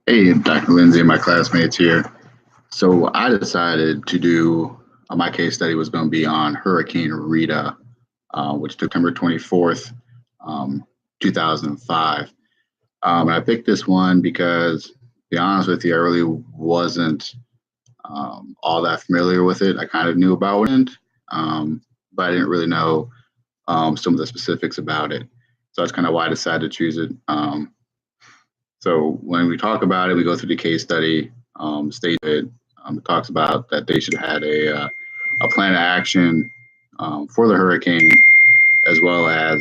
Hey, Dr. Lindsay and my classmates here. So I decided to do my case study was going to be on Hurricane Rita, which took September 24th, um, 2005. And I picked this one because, to be honest with you, I really wasn't all that familiar with it. I kind of knew about it, but I didn't really know some of the specifics about it. So that's kind of why I decided to choose it. So when we talk about it, we go through the case study, state it. It talks about that they should have had a plan of action for the hurricane, as well as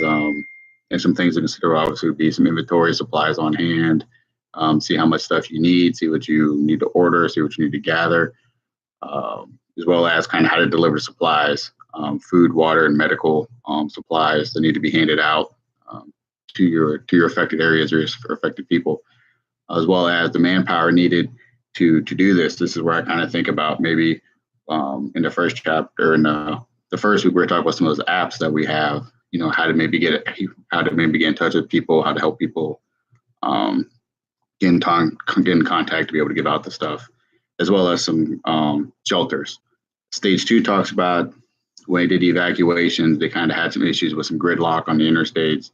and some things to consider. Obviously, would be some inventory supplies on hand, see how much stuff you need, see what you need to order, see what you need to gather, as well as kind of how to deliver supplies, food, water, and medical supplies that need to be handed out to your affected areas or your affected people, as well as the manpower needed to do this. This is where I kind of think about maybe in the first chapter, in the first week, we were talking about some of those apps that we have. How to maybe how to maybe get in touch with people, how to help people um, get in contact to be able to give out the stuff, as well as some shelters. Stage two talks about when they did the evacuations, they kind of had some issues with some gridlock on the interstates.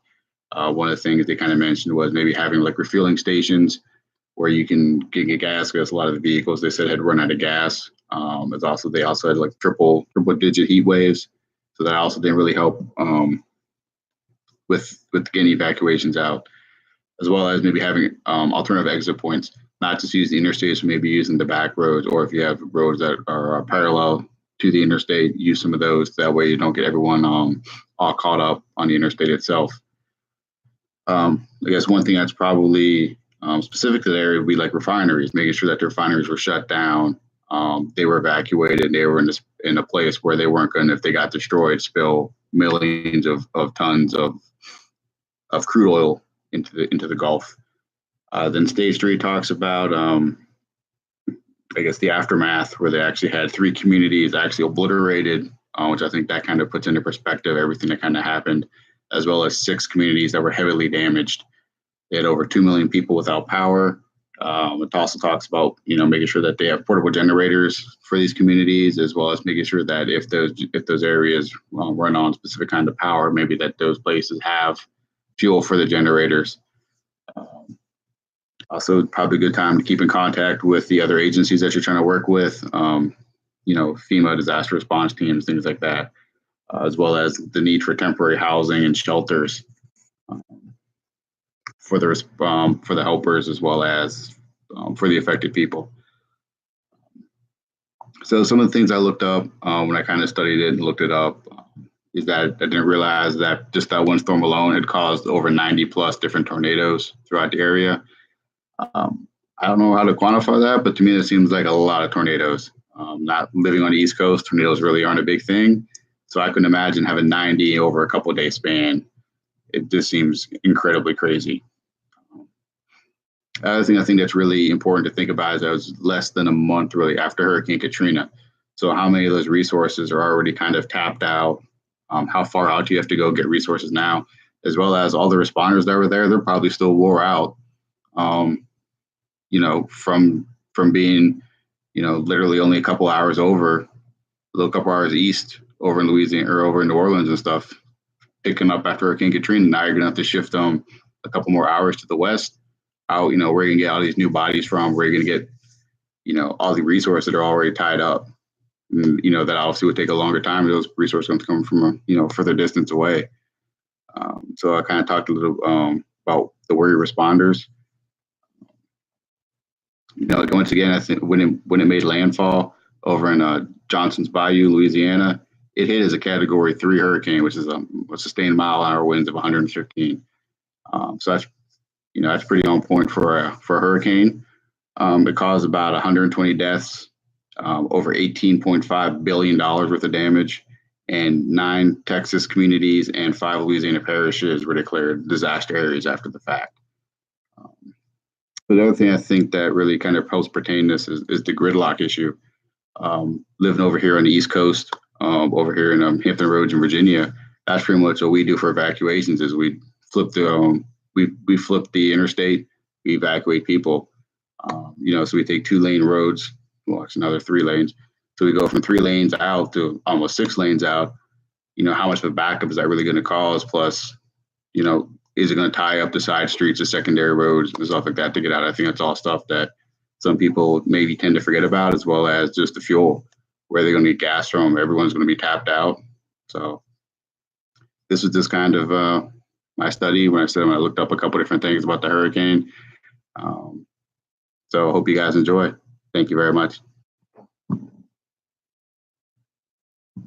One of the things they kind of mentioned was maybe having like refueling stations where you can get gas, because a lot of the vehicles they said had run out of gas. They also had like triple digit heat waves, so that also didn't really help with getting evacuations out, as well as maybe having alternative exit points, not just use the interstates, but maybe using the back roads, or if you have roads that are parallel to the interstate, use some of those. That way you don't get everyone all caught up on the interstate itself. I guess one thing that's probably specific to the area would be like refineries, making sure that the refineries were shut down. They were evacuated. They were in a place where they weren't going to, if they got destroyed, spill millions of tons of crude oil into the Gulf. Then stage three talks about, I guess, the aftermath, where they actually had three communities actually obliterated, which I think that kind of puts into perspective everything that kind of happened, as well as six communities that were heavily damaged. They had over 2 million people without power. It also talks about making sure that they have portable generators for these communities, as well as making sure that if those areas run on specific kind of power, maybe that those places have fuel for the generators. Also, probably a good time to keep in contact with the other agencies that you're trying to work with. FEMA, disaster response teams, things like that, as well as the need for temporary housing and shelters for the helpers, as well as for the affected people. So some of the things I looked up when I kind of studied it and looked it up is that I didn't realize that just that one storm alone had caused over 90 plus different tornadoes throughout the area. I don't know how to quantify that, but to me, it seems like a lot of tornadoes. Not living on the East Coast, tornadoes really aren't a big thing. So I couldn't imagine having 90 over a couple of day span. It just seems incredibly crazy. Other thing I think that's really important to think about is that it was less than a month really after Hurricane Katrina. So how many of those resources are already kind of tapped out? How far out do you have to go get resources now? As well as all the responders that were there, they're probably still wore out. From being, literally only a couple hours over, a little couple hours east over in Louisiana or over in New Orleans and stuff, picking up after Hurricane Katrina. Now you're gonna have to shift them a couple more hours to the west. Where you're gonna get all these new bodies from, where you're gonna get, all the resources that are already tied up. And, that obviously would take a longer time. Those resources going to come from further distance away. So I kind of talked a little about the warrior responders. Once again, I think when it made landfall over in Johnson's Bayou, Louisiana, it hit as a Category 3 hurricane, which is a sustained mile-an-hour winds of 115. So that's pretty on point for a hurricane. It caused about 120 deaths, over $18.5 billion worth of damage, and 9 Texas communities and 5 Louisiana parishes were declared disaster areas after the fact. But the other thing I think that really kind of helps pertain this is the gridlock issue. Living over here on the East Coast, over here in Hampton Roads in Virginia, that's pretty much what we do for evacuations. Is we flip the interstate, we evacuate people. So we take 2-lane roads, well, it's another 3 lanes. So we go from 3 lanes out to almost 6 lanes out. How much of a backup is that really going to cause? Plus, is it going to tie up the side streets, the secondary roads, and stuff like that to get out? I think that's all stuff that some people maybe tend to forget about, as well as just the fuel, where they're going to get gas from. Everyone's going to be tapped out. So this was just kind of my study when I looked up a couple different things about the hurricane. So I hope you guys enjoy. Thank you very much.